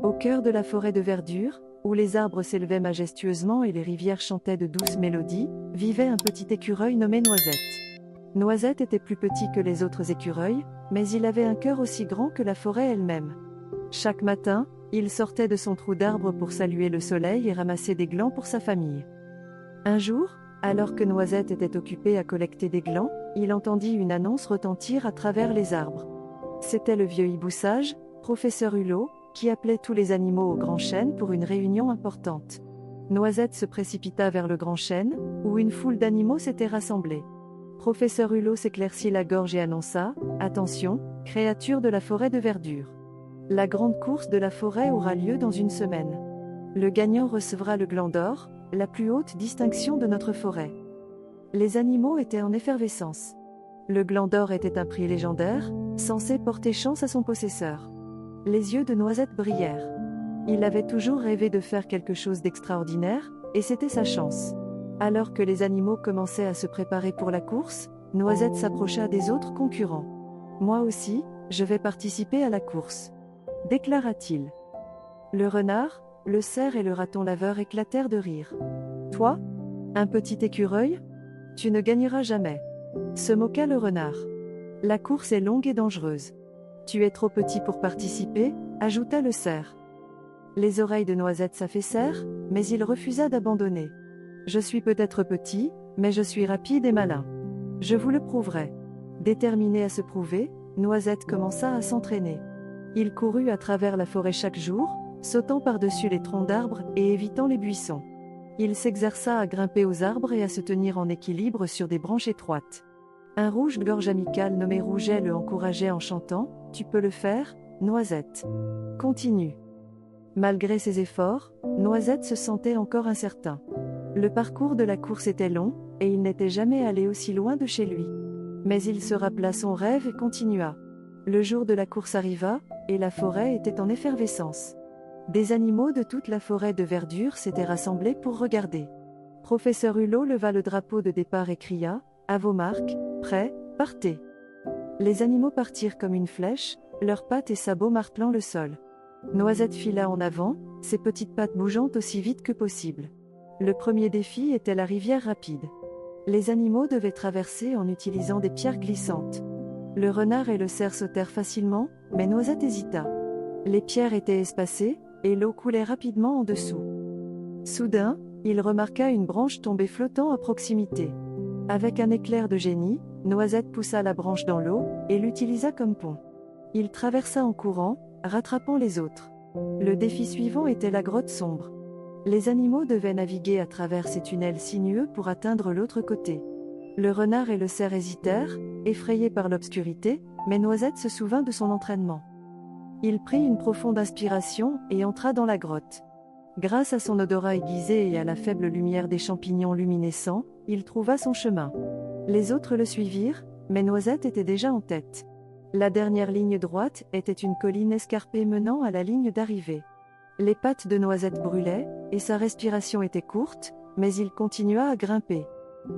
Au cœur de la forêt de verdure, où les arbres s'élevaient majestueusement et les rivières chantaient de douces mélodies, vivait un petit écureuil nommé Noisette. Noisette était plus petit que les autres écureuils, mais il avait un cœur aussi grand que la forêt elle-même. Chaque matin, il sortait de son trou d'arbre pour saluer le soleil et ramasser des glands pour sa famille. Un jour, alors que Noisette était occupé à collecter des glands, il entendit une annonce retentir à travers les arbres. C'était le vieux hibou sage, professeur Hulot, qui appelait tous les animaux au grand chêne pour une réunion importante. Noisette se précipita vers le grand chêne, où une foule d'animaux s'était rassemblée. Professeur Hulot s'éclaircit la gorge et annonça « Attention, créatures de la forêt de verdure. La grande course de la forêt aura lieu dans une semaine. Le gagnant recevra le gland d'or, la plus haute distinction de notre forêt. » Les animaux étaient en effervescence. Le gland d'or était un prix légendaire, censé porter chance à son possesseur. Les yeux de Noisette brillèrent. Il avait toujours rêvé de faire quelque chose d'extraordinaire, et c'était sa chance. Alors que les animaux commençaient à se préparer pour la course, Noisette s'approcha des autres concurrents. « Moi aussi, je vais participer à la course », déclara-t-il. Le renard, le cerf et le raton laveur éclatèrent de rire. « Toi, un petit écureuil? Tu ne gagneras jamais », se moqua le renard. « La course est longue et dangereuse. Tu es trop petit pour participer, ajouta le cerf. Les oreilles de Noisette s'affaissèrent, mais il refusa d'abandonner. « Je suis peut-être petit, mais je suis rapide et malin. Je vous le prouverai. » Déterminé à se prouver, Noisette commença à s'entraîner. Il courut à travers la forêt chaque jour, sautant par-dessus les troncs d'arbres et évitant les buissons. Il s'exerça à grimper aux arbres et à se tenir en équilibre sur des branches étroites. Un rouge-gorge amical nommé Rouget le encourageait en chantant « Tu peux le faire, Noisette. Continue. » Malgré ses efforts, Noisette se sentait encore incertain. Le parcours de la course était long, et il n'était jamais allé aussi loin de chez lui. Mais il se rappela son rêve et continua. Le jour de la course arriva, et la forêt était en effervescence. Des animaux de toute la forêt de verdure s'étaient rassemblés pour regarder. Professeur Hulot leva le drapeau de départ et cria « À vos marques, prêts, partez !» Les animaux partirent comme une flèche, leurs pattes et sabots martelant le sol. Noisette fila en avant, ses petites pattes bougeant aussi vite que possible. Le premier défi était la rivière rapide. Les animaux devaient traverser en utilisant des pierres glissantes. Le renard et le cerf sautèrent facilement, mais Noisette hésita. Les pierres étaient espacées, et l'eau coulait rapidement en dessous. Soudain, il remarqua une branche tombée flottant à proximité. Avec un éclair de génie, Noisette poussa la branche dans l'eau, et l'utilisa comme pont. Il traversa en courant, rattrapant les autres. Le défi suivant était la grotte sombre. Les animaux devaient naviguer à travers ces tunnels sinueux pour atteindre l'autre côté. Le renard et le cerf hésitèrent, effrayés par l'obscurité, mais Noisette se souvint de son entraînement. Il prit une profonde inspiration et entra dans la grotte. Grâce à son odorat aiguisé et à la faible lumière des champignons luminescents, il trouva son chemin. Les autres le suivirent, mais Noisette était déjà en tête. La dernière ligne droite était une colline escarpée menant à la ligne d'arrivée. Les pattes de Noisette brûlaient, et sa respiration était courte, mais il continua à grimper.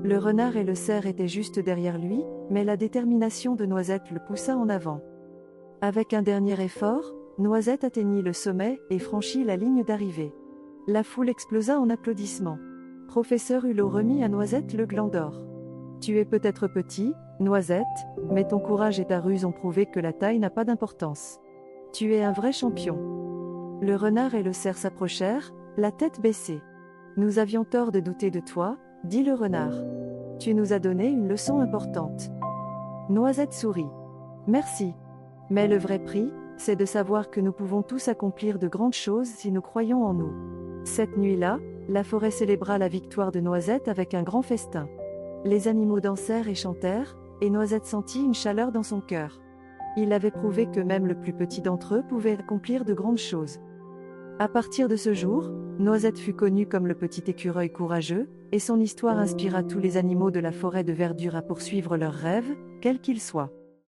Le renard et le cerf étaient juste derrière lui, mais la détermination de Noisette le poussa en avant. Avec un dernier effort, Noisette atteignit le sommet et franchit la ligne d'arrivée. La foule explosa en applaudissements. Professeur Hulot remit à Noisette le gland d'or. « Tu es peut-être petit, Noisette, mais ton courage et ta ruse ont prouvé que la taille n'a pas d'importance. Tu es un vrai champion. » Le renard et le cerf s'approchèrent, la tête baissée. « Nous avions tort de douter de toi, » dit le renard. « Tu nous as donné une leçon importante. » Noisette sourit. « Merci. Mais le vrai prix, c'est de savoir que nous pouvons tous accomplir de grandes choses si nous croyons en nous. » Cette nuit-là, la forêt célébra la victoire de Noisette avec un grand festin. Les animaux dansèrent et chantèrent, et Noisette sentit une chaleur dans son cœur. Il avait prouvé que même le plus petit d'entre eux pouvait accomplir de grandes choses. À partir de ce jour, Noisette fut connu comme le petit écureuil courageux, et son histoire inspira tous les animaux de la forêt de verdure à poursuivre leurs rêves, quels qu'ils soient.